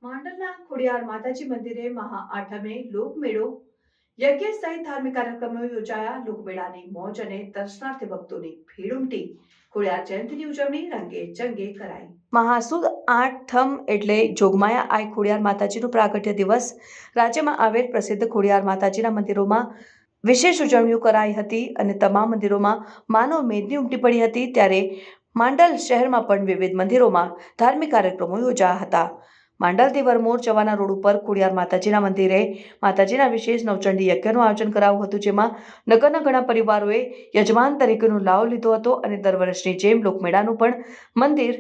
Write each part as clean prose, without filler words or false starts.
માંડલના ખોડિયાર માતાજી મંદિરે મહાઆઠમે લોકમેળો યજ્ઞ સહિત ધાર્મિક કાર્યક્રમો યોજાયા। લોકમેળાની મોજ અને દર્શનાર્થી ભક્તોની ભીડ ઉમટી ખોડિયાર જયંતીની ઉજવણી રંગે ચંગે કરાઈ। મહાસુદ આઠમ એટલે જોગમાયા આઈ ખોડિયાર માતાજીનો પ્રાગટ્ય દિવસ। રાજ્યમાં આવેલ પ્રસિદ્ધ ખોડિયાર માતાજીના મંદિરોમાં વિશેષ ઉજવણીઓ કરાઈ હતી અને તમામ મંદિરોમાં માનવ મેદની ઉમટી પડી હતી। ત્યારે માંડલ શહેરમાં પણ વિવિધ મંદિરોમાં ધાર્મિક કાર્યક્રમો યોજાયા હતા। માંડલથી વરમોર જવાના રોડ ઉપર ખોડિયાર માતાજીના મંદિરે માતાજીના વિશેષ નવચંડી યજ્ઞનું આયોજન કરાયું હતું, જેમાં નગરના ઘણા પરિવારોએ યજમાન તરીકેનો લાભ લીધો હતો અને દર વર્ષની જેમ લોકમેળાનું પણ મંદિર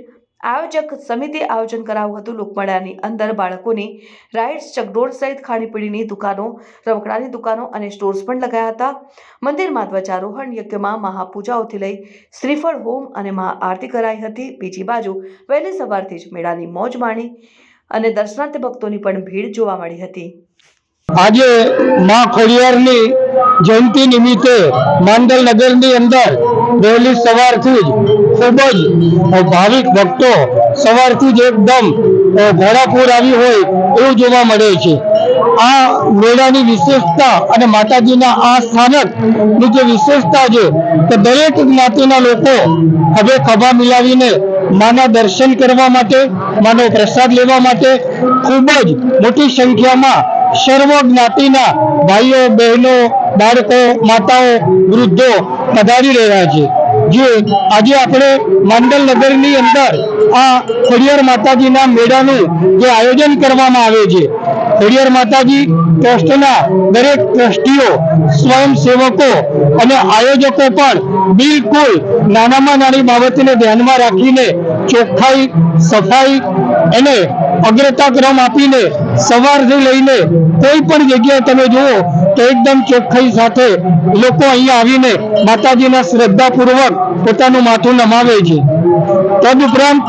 આયોજક સમિતિ આયોજન કરાયું હતું। લોકમેળાની અંદર બાળકોની રાઇડ્સ, ચકડોળ સહિત ખાણીપીણીની દુકાનો, રમકડાની દુકાનો અને સ્ટોર્સ પણ લગાયા હતા। મંદિરમાં ધ્વજારોહણ યજ્ઞમાં મહાપૂજાઓથી લઈ શ્રીફળ હોમ અને મહાઆરતી કરાઈ હતી। બીજી બાજુ વહેલી સવારથી જ મેળાની મોજ માણી અને દર્શનાર્થી ભક્તોની પણ ભીડ જોવા મળી હતી। આજે માં ખોડિયારની જયંતિ નિમિત્તે માંડલ નગરની અંદર વહેલી સવારથી જ ખૂબ જ ભાવિક ભક્તો સવારથી જ એકદમ ઘોડાપૂર આવી હોય એવું જોવા મળે છે। આ મેળાની વિશેષતા અને માતાજીના આ સ્થાનકની જે વિશેષતા છે કે દરેક જ્ઞાતિના લોકો ખભે ખભા મિલાવીને માના દર્શન કરવા માટે, માનો પ્રસાદ લેવા માટે ખૂબ જ મોટી સંખ્યામાં સર્વ જ્ઞાતિના ભાઈઓ, બહેનો, બાળકો, માતાઓ, વૃદ્ધો પધારી રહ્યા છે। જે આજે આપણે માંડલ નગરની અંદર આ ખોડિયાર માતાજીના મેળાનું જે આયોજન કરવામાં આવે છે, ખોડિયાર માતાજી ટ્રસ્ટના દરેક ટ્રસ્ટીઓ, સ્વયંસેવકો અને આયોજકો પણ બિલકુલ નાનામાં નાની બાબતને ધ્યાનમાં રાખીને ચોખ્ખાઈ, સફાઈ અને અગ્રતાક્રમ આપીને સવારથી લઈને કોઈ પણ જગ્યાએ તમે જુઓ તો એકદમ ચોખ્ખાઈ સાથે લોકો અહીંયા આવીને માતાજીના શ્રદ્ધાપૂર્વક પોતાનું માથું નમાવે છે। તદુપરાંત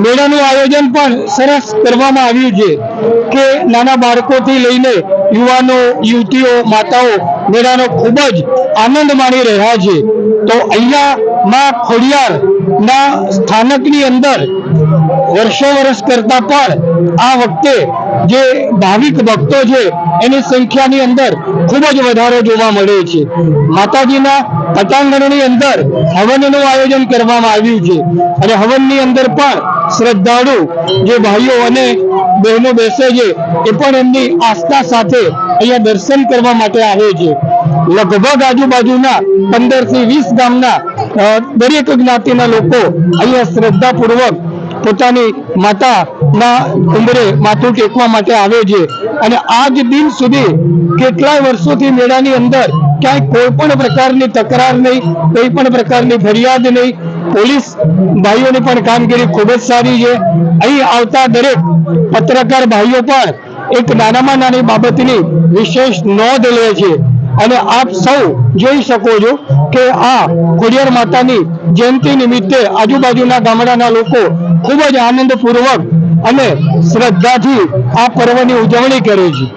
મેળાનું આયોજન પણ સરસ કરવામાં આવ્યું છે કે નાના બાળકોથી લઈને યુવાનો, યુવતીઓ, માતાઓ મેળાનો ખૂબ જ આનંદ માણી રહ્યા છે। તો અહીંયા માં ખોડિયારના સ્થાનકની અંદર વર્ષો વર્ષ કરતા પણ આ વખતે જે ભાવિક ભક્તો છે એની સંખ્યાની અંદર ખૂબ જ વધારો જોવા મળે છે। માતાજીના પટાંગણની અંદર હવનનું આયોજન કરવામાં આવ્યું છે અને હવનની અંદર પણ શ્રદ્ધાળુ જે ભાઈઓ અને બહેનો બેસે છે એ પણ એમની આસ્થા સાથે અહીંયા દર્શન કરવા માટે આવે છે। લગભગ આજુબાજુના 15 થી 20 ગામના દરેક જ્ઞાતિના લોકો અહીંયા શ્રદ્ધાપૂર્વક પોતાની માતાના ઉંબરે માથું ટેકવા માટે આવે છે અને આજ દિન સુધી કેટલાય વર્ષોથી મેળાની અંદર ક્યાંય કોઈ પણ પ્રકારની તકરાર નહીં, કોઈ પણ પ્રકારની ફરિયાદ નહીં। પોલીસ ભાઈઓની પણ કામગીરી ખૂબ જ સારી છે। અહીં આવતા દરેક પત્રકાર ભાઈઓ પણ એક નાનામાં નાની બાબતની વિશેષ નોંધ લે છે અને આપ સૌ જોઈ શકો છો કે આ ખોડિયાર માતાની જયંતિ નિમિત્તે આજુબાજુના ગામડાના લોકો ખૂબ જ આનંદપૂર્વક અને શ્રદ્ધાથી આ પર્વની ઉજવણી કરે છે।